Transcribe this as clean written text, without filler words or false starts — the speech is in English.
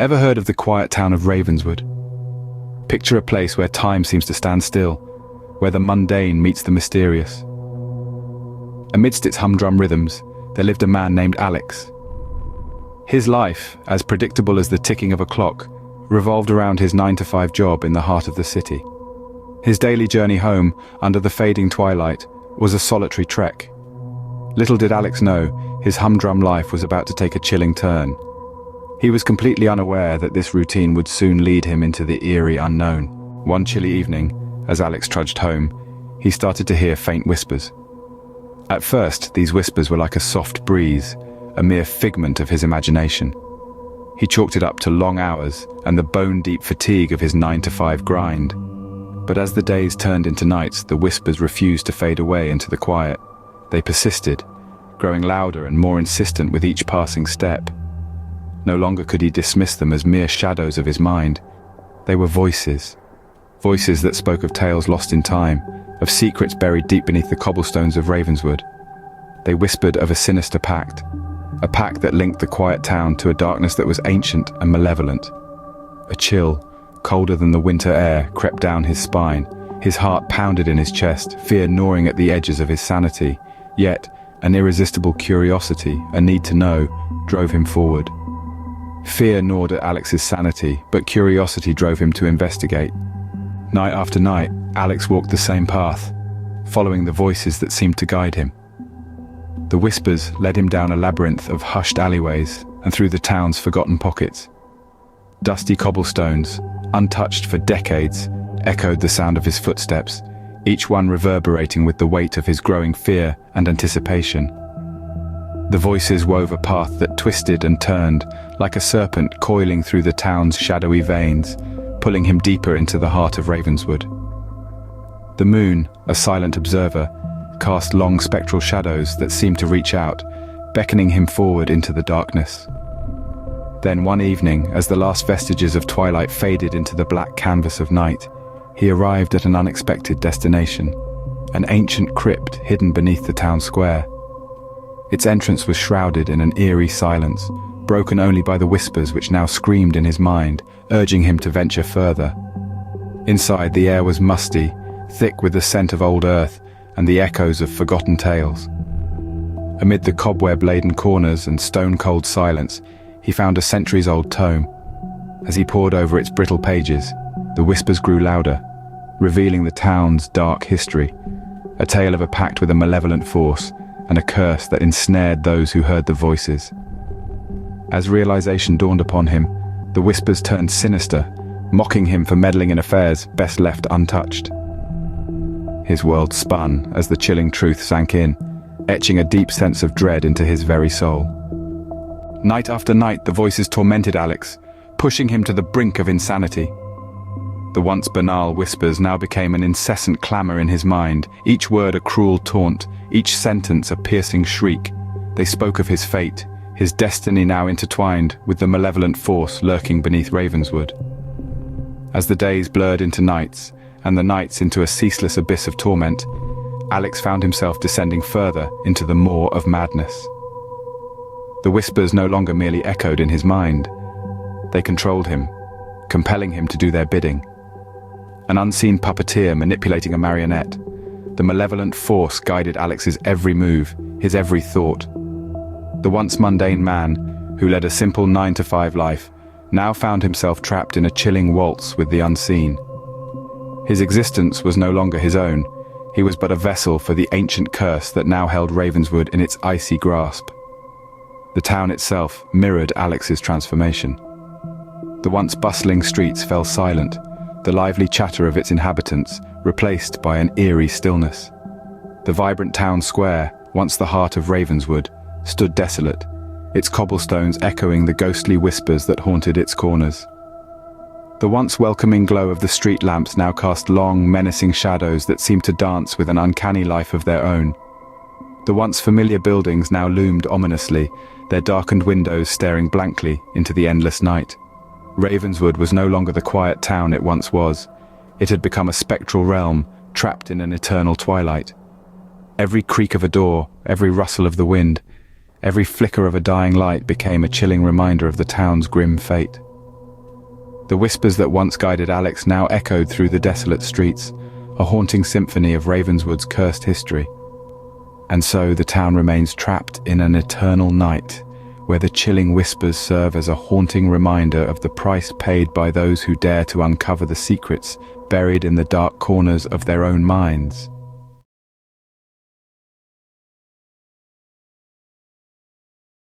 Ever heard of the quiet town of Ravenswood? Picture a place where time seems to stand still, where the mundane meets the mysterious. Amidst its humdrum rhythms, there lived a man named Alex. His life, as predictable as the ticking of a clock, revolved around his 9-to-5 job in the heart of the city. His daily journey home, under the fading twilight, was a solitary trek. Little did Alex know, his humdrum life was about to take a chilling turn. He was completely unaware that this routine would soon lead him into the eerie unknown. One chilly evening, as Alex trudged home, he started to hear faint whispers. At first, these whispers were like a soft breeze, a mere figment of his imagination. He chalked it up to long hours and the bone-deep fatigue of his 9-to-5 grind. But as the days turned into nights, the whispers refused to fade away into the quiet. They persisted, growing louder and more insistent with each passing step. No longer could he dismiss them as mere shadows of his mind. They were voices. Voices that spoke of tales lost in time, of secrets buried deep beneath the cobblestones of Ravenswood. They whispered of a sinister pact, a pact that linked the quiet town to a darkness that was ancient and malevolent. A chill, colder than the winter air, crept down his spine. His heart pounded in his chest, fear gnawing at the edges of his sanity. Yet, an irresistible curiosity, a need to know, drove him forward. Fear gnawed at Alex's sanity, but curiosity drove him to investigate. Night after night, Alex walked the same path, following the voices that seemed to guide him. The whispers led him down a labyrinth of hushed alleyways and through the town's forgotten pockets. Dusty cobblestones, untouched for decades, echoed the sound of his footsteps, each one reverberating with the weight of his growing fear and anticipation. The voices wove a path that twisted and turned, like a serpent coiling through the town's shadowy veins, pulling him deeper into the heart of Ravenswood. The moon, a silent observer, cast long spectral shadows that seemed to reach out, beckoning him forward into the darkness. Then one evening, as the last vestiges of twilight faded into the black canvas of night, he arrived at an unexpected destination, an ancient crypt hidden beneath the town square. Its entrance was shrouded in an eerie silence, broken only by the whispers which now screamed in his mind, urging him to venture further. Inside, the air was musty, thick with the scent of old earth and the echoes of forgotten tales. Amid the cobweb-laden corners and stone-cold silence, he found a centuries-old tome. As he pored over its brittle pages, the whispers grew louder, revealing the town's dark history, a tale of a pact with a malevolent force and a curse that ensnared those who heard the voices. As realization dawned upon him, the whispers turned sinister, mocking him for meddling in affairs best left untouched. His world spun as the chilling truth sank in, etching a deep sense of dread into his very soul. Night after night, the voices tormented Alex, pushing him to the brink of insanity. The once banal whispers now became an incessant clamor in his mind, each word a cruel taunt, each sentence a piercing shriek. They spoke of his fate, his destiny now intertwined with the malevolent force lurking beneath Ravenswood. As the days blurred into nights, and the nights into a ceaseless abyss of torment, Alex found himself descending further into the maw of madness. The whispers no longer merely echoed in his mind. They controlled him, compelling him to do their bidding. An unseen puppeteer manipulating a marionette, the malevolent force guided Alex's every move, his every thought. The once mundane man, who led a simple 9-to-5 life, now found himself trapped in a chilling waltz with the unseen. His existence was no longer his own. He was but a vessel for the ancient curse that now held Ravenswood in its icy grasp. The town itself mirrored Alex's transformation. The once bustling streets fell silent, the lively chatter of its inhabitants replaced by an eerie stillness. The vibrant town square, once the heart of Ravenswood, stood desolate, its cobblestones echoing the ghostly whispers that haunted its corners. The once welcoming glow of the street lamps now cast long, menacing shadows that seemed to dance with an uncanny life of their own. The once familiar buildings now loomed ominously, their darkened windows staring blankly into the endless night. Ravenswood was no longer the quiet town it once was. It had become a spectral realm, trapped in an eternal twilight. Every creak of a door, every rustle of the wind, every flicker of a dying light became a chilling reminder of the town's grim fate. The whispers that once guided Alex now echoed through the desolate streets, a haunting symphony of Ravenswood's cursed history. And so the town remains trapped in an eternal night, where the chilling whispers serve as a haunting reminder of the price paid by those who dare to uncover the secrets buried in the dark corners of their own minds.